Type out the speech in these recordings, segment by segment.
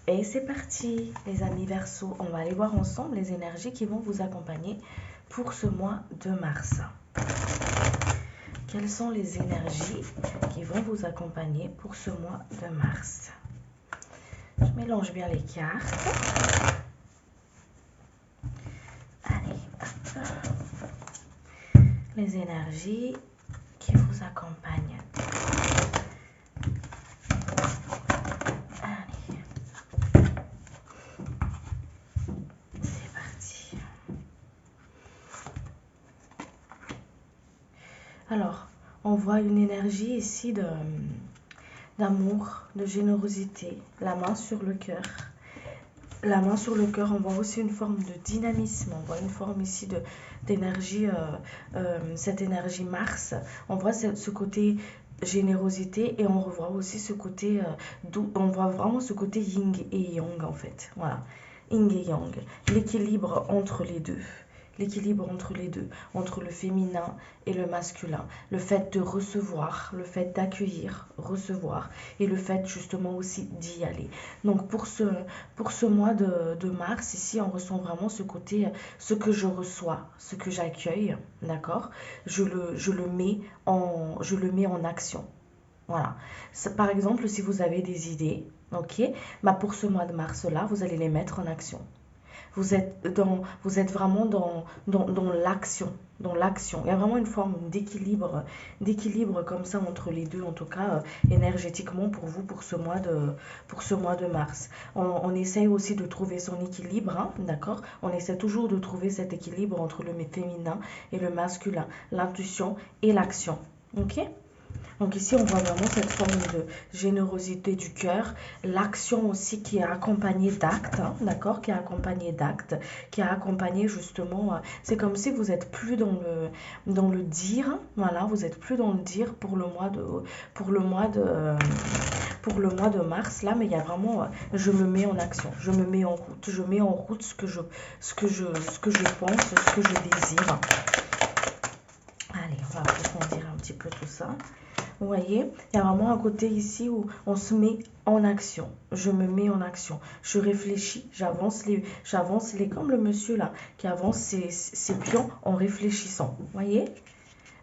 Et c'est parti, les amis Verseau. On va aller voir ensemble les énergies qui vont vous accompagner pour ce mois de mars. Quelles sont les énergies qui vont vous accompagner pour ce mois de mars? Je mélange bien les cartes. Allez, hop. Les énergies qui vous accompagnent. Alors, on voit une énergie ici d'amour, de générosité, la main sur le cœur. La main sur le cœur, on voit aussi une forme de dynamisme, on voit une forme ici d'énergie, cette énergie Mars. On voit ce côté générosité et on revoit aussi ce côté, on voit vraiment ce côté yin et yang en fait. Voilà, yin et yang, l'équilibre entre les deux. L'équilibre entre les deux, entre le féminin et le masculin, le fait de recevoir, le fait d'accueillir, recevoir, et le fait justement aussi d'y aller. Donc pour ce mois de mars, ici, on ressent vraiment ce côté, ce que je reçois, ce que j'accueille, d'accord, je le mets en action. Voilà. Par exemple, si vous avez des idées, ok, bah pour ce mois de mars-là, vous allez les mettre en action. Vous êtes vraiment dans l'action, dans l'action. Il y a vraiment une forme d'équilibre comme ça entre les deux, en tout cas énergétiquement pour vous pour ce mois de mars. On essaye aussi de trouver son équilibre, hein, d'accord? On essaie toujours de trouver cet équilibre entre le féminin et le masculin, l'intuition et l'action. Ok? Donc ici, on voit vraiment cette forme de générosité du cœur, l'action aussi qui est accompagnée d'actes, hein, d'accord, qui est accompagnée d'actes, qui est accompagnée justement, c'est comme si vous êtes plus dans le dire, voilà, vous êtes plus dans le dire pour le mois de mars là, mais il y a vraiment, je me mets en action, je me mets en route, je mets en route ce que je pense, ce que je désire. Allez, on va approfondir un petit peu tout ça. Vous voyez, il y a vraiment un côté ici où on se met en action. Je me mets en action. Je réfléchis, j'avance comme le monsieur là, qui avance ses pions en réfléchissant. Vous voyez?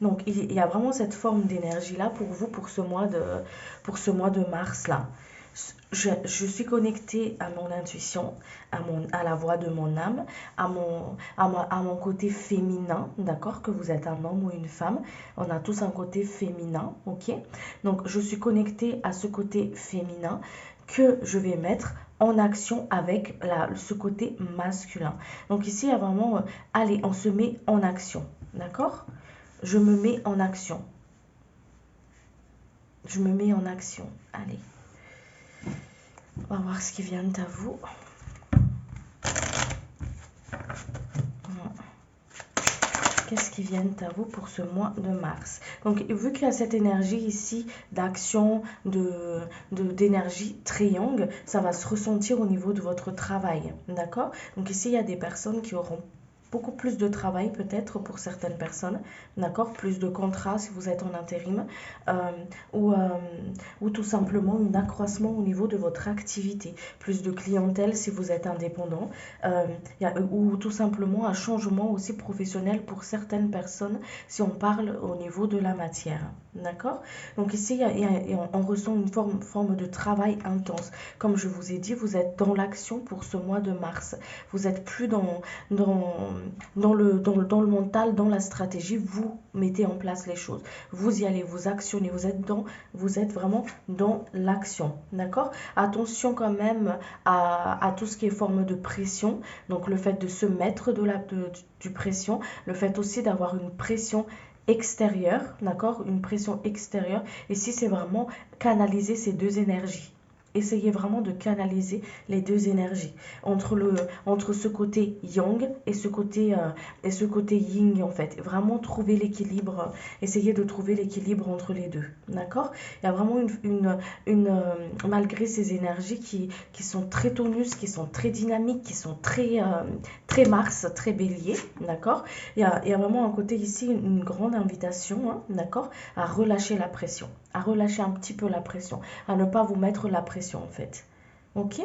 Donc, il y a vraiment cette forme d'énergie là pour vous, pour ce mois de mars là. Je suis connectée à mon intuition, à la voix de mon âme, à mon côté féminin, d'accord, que vous êtes un homme ou une femme, on a tous un côté féminin, ok? Donc je suis connectée à ce côté féminin que je vais mettre en action avec ce côté masculin. Donc ici, il y a vraiment, allez, on se met en action, d'accord? Je me mets en action. Je me mets en action, allez. On va voir ce qui vient à vous. Qu'est-ce qui vient à vous pour ce mois de mars? Donc, vu qu'il y a cette énergie ici d'action, d'énergie triangle, ça va se ressentir au niveau de votre travail. D'accord? Donc, ici, il y a des personnes qui auront beaucoup plus de travail peut-être pour certaines personnes, d'accord, plus de contrats si vous êtes en intérim, ou tout simplement un accroissement au niveau de votre activité, plus de clientèle si vous êtes indépendant, ou tout simplement un changement aussi professionnel pour certaines personnes si on parle au niveau de la matière, d'accord. Donc ici, on ressent une forme de travail intense. Comme je vous ai dit, vous êtes dans l'action pour ce mois de mars. Vous n'êtes plus dans le mental, dans la stratégie, vous mettez en place les choses. Vous y allez, vous actionnez, vous êtes vraiment dans l'action, d'accord? Attention quand même à tout ce qui est forme de pression, donc le fait de se mettre du pression, le fait aussi d'avoir une pression extérieure, d'accord? Une pression extérieure. Ici, c'est vraiment canaliser ces deux énergies. Essayez vraiment de canaliser les deux énergies entre ce côté yang et ce côté yin en fait. Vraiment trouver l'équilibre, essayez de trouver l'équilibre entre les deux, d'accord? Il y a vraiment malgré ces énergies qui sont très tonus, qui sont très dynamiques, qui sont très Mars, très bélier, d'accord? Il y a vraiment un côté ici, une grande invitation, hein, d'accord, à relâcher la pression, à relâcher un petit peu la pression, à ne pas vous mettre la pression en fait. Ok?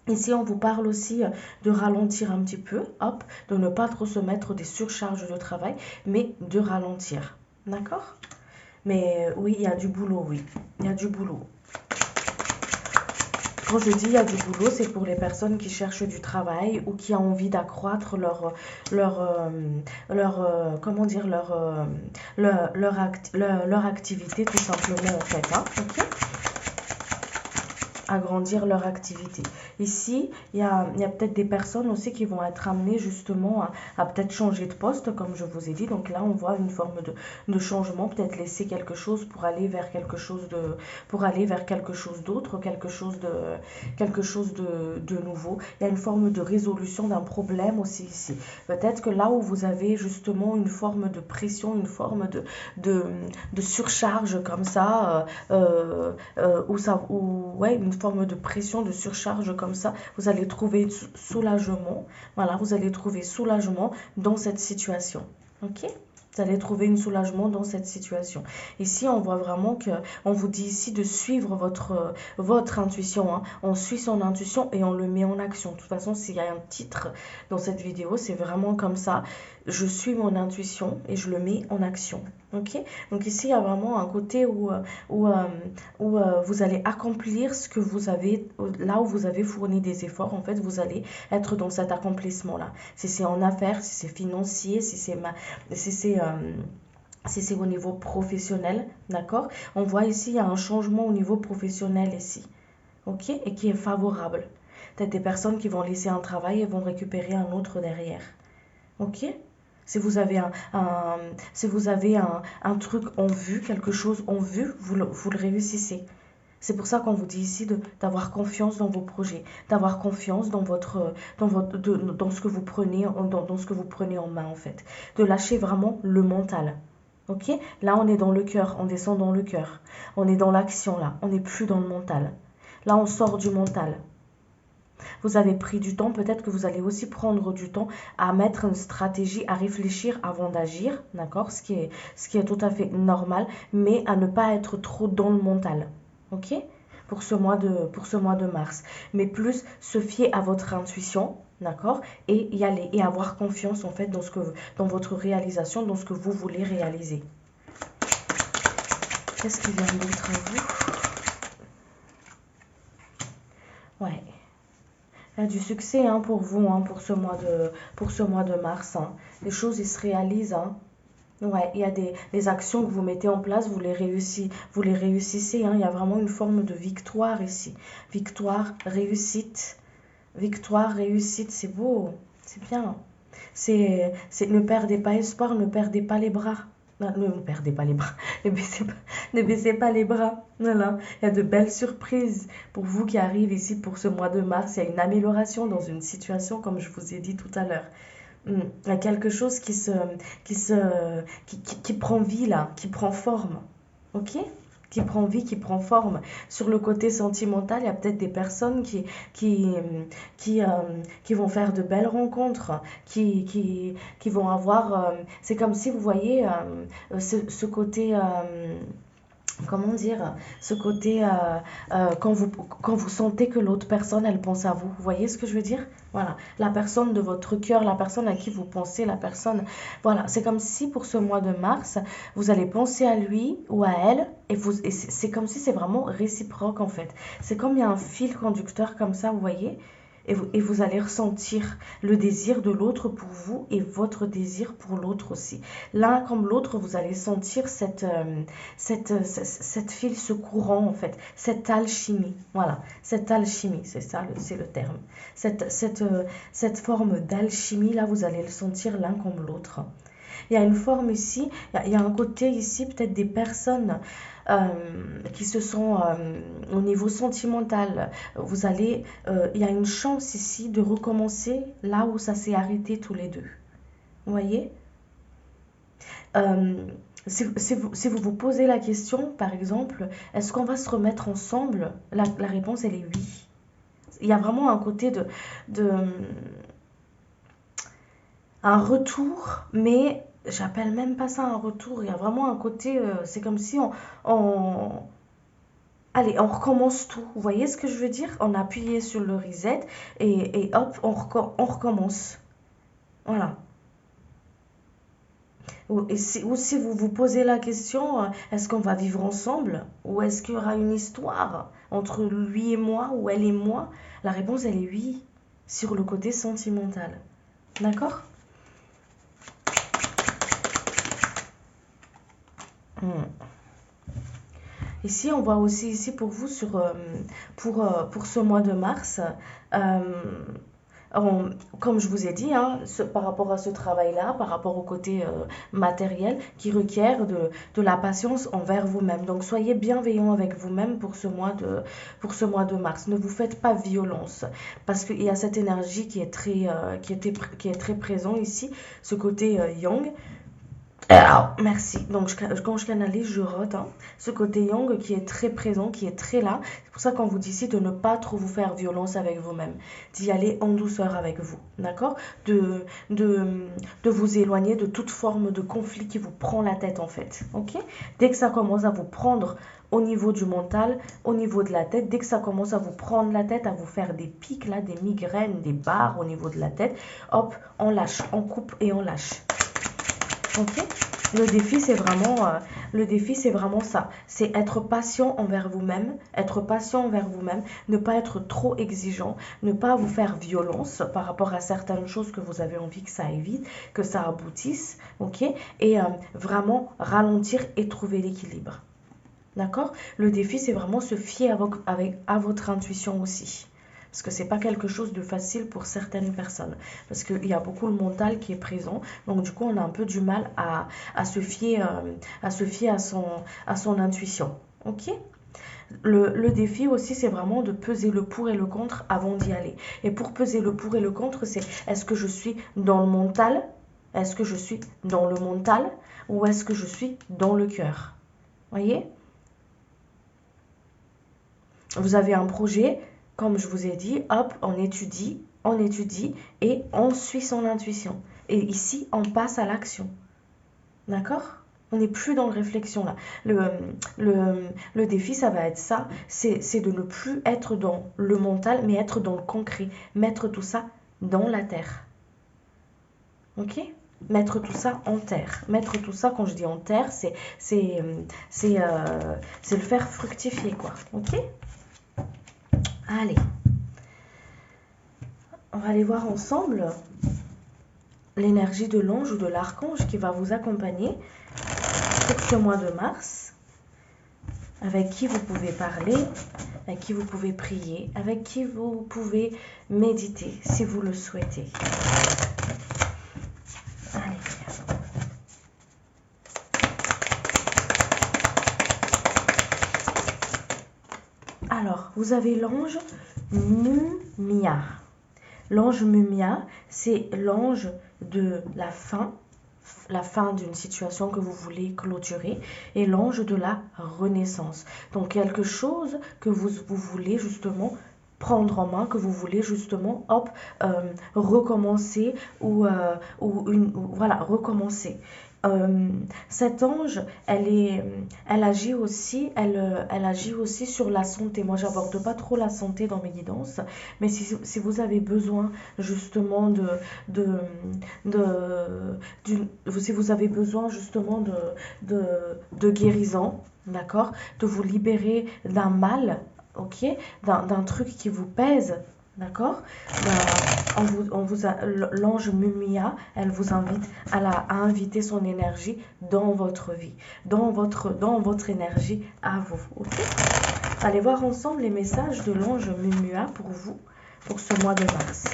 Ici, on vous parle aussi de ralentir un petit peu, hop, de ne pas trop se mettre des surcharges de travail, mais de ralentir. D'accord? Mais oui, il y a du boulot, oui. Il y a du boulot. Quand je dis il y a du boulot, c'est pour les personnes qui cherchent du travail ou qui ont envie d'accroître comment dire, leur activité tout simplement en fait. Hein, ok, agrandir leur activité. Ici, il y a peut-être des personnes aussi qui vont être amenées justement à peut-être changer de poste, comme je vous ai dit. Donc là, on voit une forme de changement, peut-être laisser quelque chose pour aller vers quelque chose d'autre, quelque chose de nouveau. Il y a une forme de résolution d'un problème aussi ici. Peut-être que là où vous avez justement une forme de pression, une forme de, de surcharge comme ça, ouais, une forme de pression, de surcharge comme ça, vous allez trouver soulagement. Voilà, vous allez trouver soulagement dans cette situation. Ok? Vous allez trouver un soulagement dans cette situation. Ici, on voit vraiment que, on vous dit ici de suivre votre intuition. Hein. On suit son intuition et on le met en action. De toute façon, s'il y a un titre dans cette vidéo, c'est vraiment comme ça. Je suis mon intuition et je le mets en action. Ok? Donc ici, il y a vraiment un côté où vous allez accomplir ce que vous avez, là où vous avez fourni des efforts. En fait, vous allez être dans cet accomplissement-là. Si c'est en affaires, si c'est financier, si c'est au niveau professionnel, d'accord? On voit ici, il y a un changement au niveau professionnel ici, ok? Et qui est favorable. Peut-être des personnes qui vont laisser un travail et vont récupérer un autre derrière, ok? Si vous avez si vous avez un truc en vue, quelque chose en vue, vous le réussissez. C'est pour ça qu'on vous dit ici d'avoir confiance dans vos projets, d'avoir confiance dans ce que vous prenez, dans ce que vous prenez en main en fait. De lâcher vraiment le mental. Ok? Là, on est dans le cœur, on descend dans le cœur. On est dans l'action là, on n'est plus dans le mental. Là, on sort du mental. Vous avez pris du temps, peut-être que vous allez aussi prendre du temps à mettre une stratégie, à réfléchir avant d'agir, d'accord? Ce qui est tout à fait normal, mais à ne pas être trop dans le mental, ok? Pour ce mois de mars. Mais plus se fier à votre intuition, d'accord? Et y aller, et avoir confiance en fait dans votre réalisation, dans ce que vous voulez réaliser. Qu'est-ce qui vient d'autre à vous? Ouais. Il y a du succès hein, pour vous, hein, pour ce mois de mars. Hein. Les choses, ils se réalisent. Hein. Ouais, il y a des actions que vous mettez en place, vous les réussissez. Hein. Il y a vraiment une forme de victoire ici. Victoire, réussite, c'est beau, c'est bien. Ne perdez pas espoir, ne perdez pas les bras. Non, ne perdez pas les bras, ne baissez pas les bras. Voilà. Il y a de belles surprises pour vous qui arrivent ici pour ce mois de mars. Il y a une amélioration dans une situation, comme je vous ai dit tout à l'heure. Il y a quelque chose qui prend vie là, qui prend forme. Ok? Qui prend vie, qui prend forme. Sur le côté sentimental, il y a peut-être des personnes qui, qui, euh, qui vont faire de belles rencontres, qui vont avoir... c'est comme si vous voyez ce côté... comment dire, ce côté quand vous sentez que l'autre personne elle pense à vous, vous voyez ce que je veux dire? Voilà, la personne de votre cœur, la personne à qui vous pensez, la personne, voilà, c'est comme si pour ce mois de mars, vous allez penser à lui ou à elle et c'est comme si c'est vraiment réciproque en fait. C'est comme il y a un fil conducteur comme ça, vous voyez? Et vous allez ressentir le désir de l'autre pour vous et votre désir pour l'autre aussi. L'un comme l'autre, vous allez sentir cette fil, ce courant en fait, cette alchimie. Voilà, cette alchimie, c'est ça, c'est le terme. Cette forme d'alchimie, là, vous allez le sentir l'un comme l'autre. Il y a une forme ici, il y a un côté ici, peut-être des personnes qui se sont au niveau sentimental. Il y a une chance ici de recommencer là où ça s'est arrêté tous les deux. Vous voyez? Euh, si vous vous posez la question, par exemple, est-ce qu'on va se remettre ensemble? La réponse, elle est oui. Il y a vraiment un côté de un retour, mais j'appelle même pas ça un retour. Il y a vraiment un côté, c'est comme si on Allez, on recommence tout. Vous voyez ce que je veux dire? On a appuyé sur le reset et hop, on recommence. Voilà. Ou si vous vous posez la question, est-ce qu'on va vivre ensemble? Ou est-ce qu'il y aura une histoire entre lui et moi, ou elle et moi? La réponse, elle est oui, sur le côté sentimental. D'accord? Ici, on voit aussi ici pour vous pour ce mois de mars. euh, Comme je vous ai dit, hein, par rapport à ce travail-là, par rapport au côté matériel qui requiert de la patience envers vous-même. Donc soyez bienveillant avec vous-même pour ce mois de mars. Ne vous faites pas violence parce qu'il y a cette énergie qui est très présent ici, ce côté yang. Alors, merci. Donc, quand je canalise, je rote. Hein. Ce côté yang qui est très présent, qui est très là. C'est pour ça qu'on vous dit ici de ne pas trop vous faire violence avec vous-même. D'y aller en douceur avec vous. D'accord de vous éloigner de toute forme de conflit qui vous prend la tête, en fait. Ok? Dès que ça commence à vous prendre au niveau du mental, au niveau de la tête, dès que ça commence à vous prendre la tête, à vous faire des pics, là, des migraines, des barres au niveau de la tête, hop, on lâche, on coupe et on lâche. Ok? Le défi, c'est vraiment ça. C'est être patient envers vous-même, ne pas être trop exigeant, ne pas vous faire violence par rapport à certaines choses que vous avez envie que ça évite, que ça aboutisse, ok? Et vraiment ralentir et trouver l'équilibre. D'accord? Le défi, c'est vraiment se fier à votre intuition aussi. Parce que c'est pas quelque chose de facile pour certaines personnes. Parce qu'il y a beaucoup le mental qui est présent. Donc du coup, on a un peu du mal à se fier à son intuition. Ok? Le défi aussi, c'est vraiment de peser le pour et le contre avant d'y aller. Et pour peser le pour et le contre, c'est est-ce que je suis dans le mental? Est-ce que je suis dans le mental? Ou est-ce que je suis dans le cœur? Voyez? Vous avez un projet, comme je vous ai dit, hop, on étudie et on suit son intuition. Et ici, on passe à l'action. D'accord? On n'est plus dans la réflexion là. Le défi, ça va être ça, c'est de ne plus être dans le mental, mais être dans le concret. Mettre tout ça dans la terre. Ok? Mettre tout ça en terre. Mettre tout ça, quand je dis en terre, c'est le faire fructifier, quoi. Ok? Allez, on va aller voir ensemble l'énergie de l'ange ou de l'archange qui va vous accompagner pour ce mois de mars, avec qui vous pouvez parler, avec qui vous pouvez prier, avec qui vous pouvez méditer si vous le souhaitez. Allez. Alors, vous avez l'ange Mumia. L'ange Mumia, c'est l'ange de la fin d'une situation que vous voulez clôturer, et l'ange de la renaissance. Donc quelque chose que vous voulez justement prendre en main, que vous voulez justement recommencer voilà, recommencer. Cet ange, elle agit aussi sur la santé. Moi, j'aborde pas trop la santé dans mes guidances, mais si vous avez besoin justement si vous avez besoin justement de guérison, d'accord, de vous libérer d'un mal, ok, d'un truc qui vous pèse. D'accord? L'ange Mumia, elle vous invite à inviter son énergie dans votre vie, dans votre énergie à vous. Okay? Allez voir ensemble les messages de l'ange Mumia pour vous, pour ce mois de mars.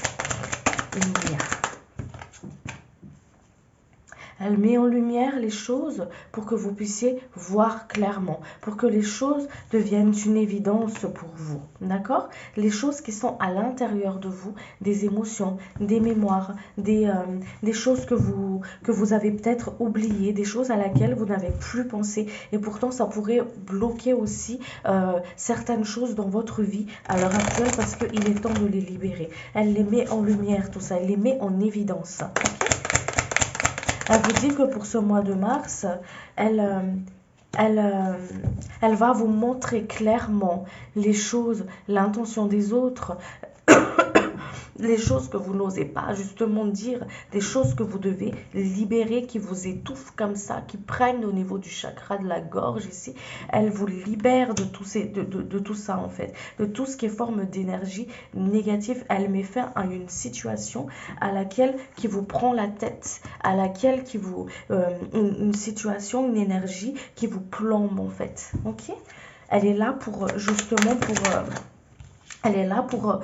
Mumia. Elle met en lumière les choses pour que vous puissiez voir clairement, pour que les choses deviennent une évidence pour vous. D'accord? Les choses qui sont à l'intérieur de vous, des émotions, des mémoires, des choses que vous avez peut-être oubliées, des choses à laquelle vous n'avez plus pensé. Et pourtant, ça pourrait bloquer aussi certaines choses dans votre vie à l'heure actuelle parce qu'il est temps de les libérer. Elle les met en lumière, tout ça. Elle les met en évidence. Okay? Elle vous dit que pour ce mois de mars, elle elle va vous montrer clairement les choses, l'intention des autres, les choses que vous n'osez pas justement dire, des choses que vous devez libérer, qui vous étouffent comme ça, qui prennent au niveau du chakra de la gorge ici. Elle vous libère de tout, de tout ça en fait, de tout ce qui est forme d'énergie négative. Elle met fin à une situation à laquelle qui vous prend la tête, à laquelle qui vous une situation, une énergie qui vous plombe en fait. Ok, elle est là pour justement elle est là pour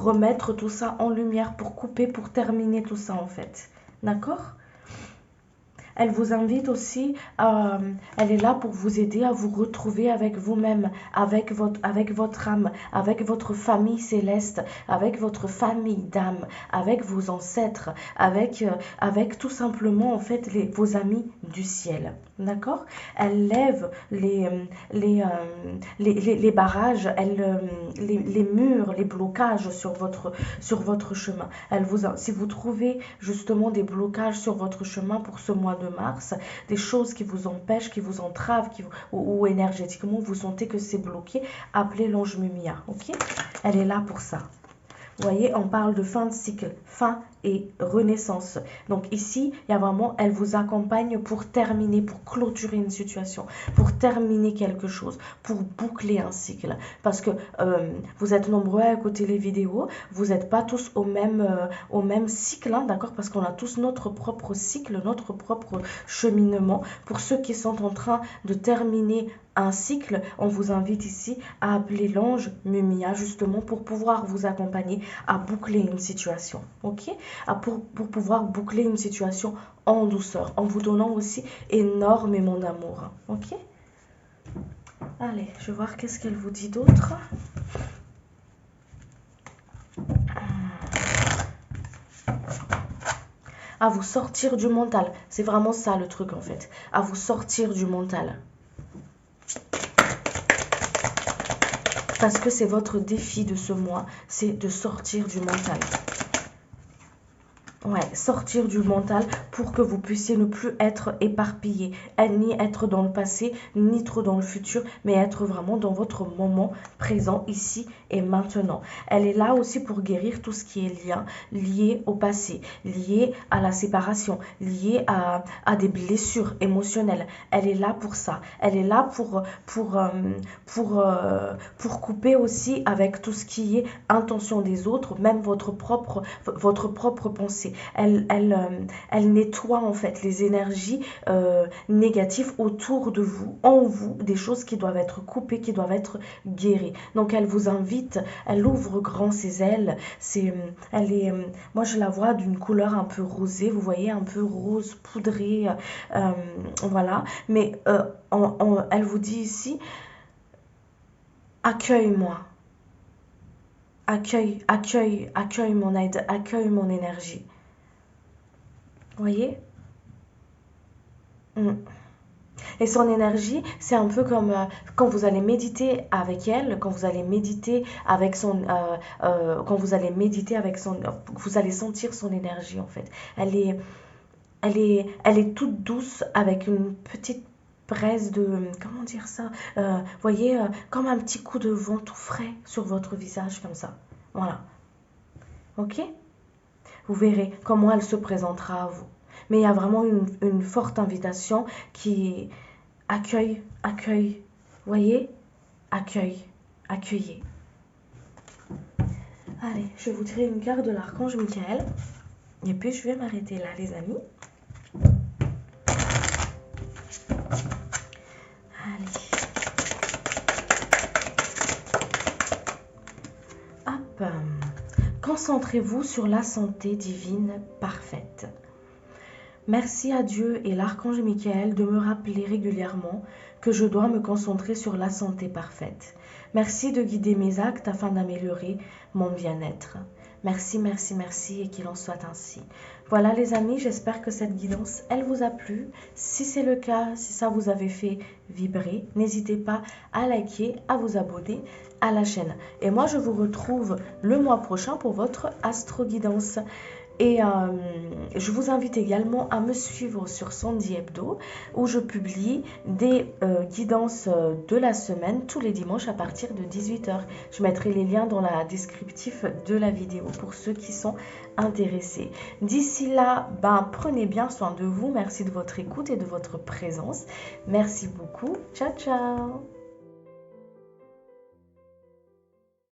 remettre tout ça en lumière, pour couper, pour terminer tout ça en fait. D'accord? Elle vous invite aussi, elle est là pour vous aider à vous retrouver avec vous-même, avec votre âme, avec votre famille céleste, avec votre famille d'âme, avec vos ancêtres, avec tout simplement en fait vos amis du ciel. D'accord? Elle lève les barrages, les murs, les blocages sur votre chemin. Si vous trouvez justement des blocages sur votre chemin pour ce mois de mars, des choses qui vous empêchent, qui vous entravent, ou énergétiquement vous sentez que c'est bloqué, appelez l'ange Mumia. Ok? Elle est là pour ça. Vous voyez, on parle de fin de cycle, fin et renaissance. Donc ici, il y a vraiment, elle vous accompagne pour terminer, pour clôturer une situation, pour terminer quelque chose, pour boucler un cycle. Parce que vous êtes nombreux à écouter les vidéos, vous n'êtes pas tous au même cycle, hein, d'accord? Parce qu'on a tous notre propre cycle, notre propre cheminement. Pour ceux qui sont en train de terminer un cycle, on vous invite ici à appeler l'ange Mumia justement pour pouvoir vous accompagner à boucler une situation, ok? Pour pouvoir boucler une situation en douceur, en vous donnant aussi énormément d'amour, ok? Allez, je vais voir qu'est-ce qu'elle vous dit d'autre. À vous sortir du mental, c'est vraiment ça le truc en fait, à vous sortir du mental. Parce que c'est votre défi de ce mois, c'est de sortir du mental. Ouais, sortir du mental pour que vous puissiez ne plus être éparpillé, ni être dans le passé, ni trop dans le futur, mais être vraiment dans votre moment présent, ici et maintenant. Elle est là aussi pour guérir tout ce qui est lié au passé, lié à la séparation, lié à des blessures émotionnelles. Elle est là pour ça. Elle est là pour couper aussi avec tout ce qui est intention des autres, même votre propre pensée. Elle nettoie en fait les énergies négatives autour de vous, en vous, des choses qui doivent être coupées, qui doivent être guéries. Donc elle vous invite, elle ouvre grand ses ailes. Moi je la vois d'une couleur un peu rosée, vous voyez, un peu rose poudré, voilà. Mais elle vous dit ici, accueille-moi. Accueille mon aide, accueille mon énergie. Voyez? Et son énergie, c'est un peu comme quand vous allez méditer avec elle, quand vous allez méditer avec vous allez sentir son énergie en fait. Elle est toute douce avec une petite braise de, comment dire ça, voyez, comme un petit coup de vent tout frais sur votre visage comme ça. Voilà. Ok? Vous verrez comment elle se présentera à vous. Mais il y a vraiment une forte invitation qui accueille, voyez, accueillez. Allez, je vais vous tirer une carte de l'archange Michael. Et puis je vais m'arrêter là, les amis. Allez. Hop. Concentrez-vous sur la santé divine parfaite. Merci à Dieu et l'archange Michael de me rappeler régulièrement que je dois me concentrer sur la santé parfaite. Merci de guider mes actes afin d'améliorer mon bien-être. Merci, merci, merci et qu'il en soit ainsi. Voilà les amis, j'espère que cette guidance, elle vous a plu. Si c'est le cas, si ça vous avait fait vibrer, n'hésitez pas à liker, à vous abonner à la chaîne. Et moi, je vous retrouve le mois prochain pour votre astro-guidance. Et je vous invite également à me suivre sur Sandy Hebdo où je publie des guidances de la semaine tous les dimanches à partir de 18 h. Je mettrai les liens dans la descriptif de la vidéo pour ceux qui sont intéressés. D'ici là, prenez bien soin de vous. Merci de votre écoute et de votre présence. Merci beaucoup. Ciao, ciao.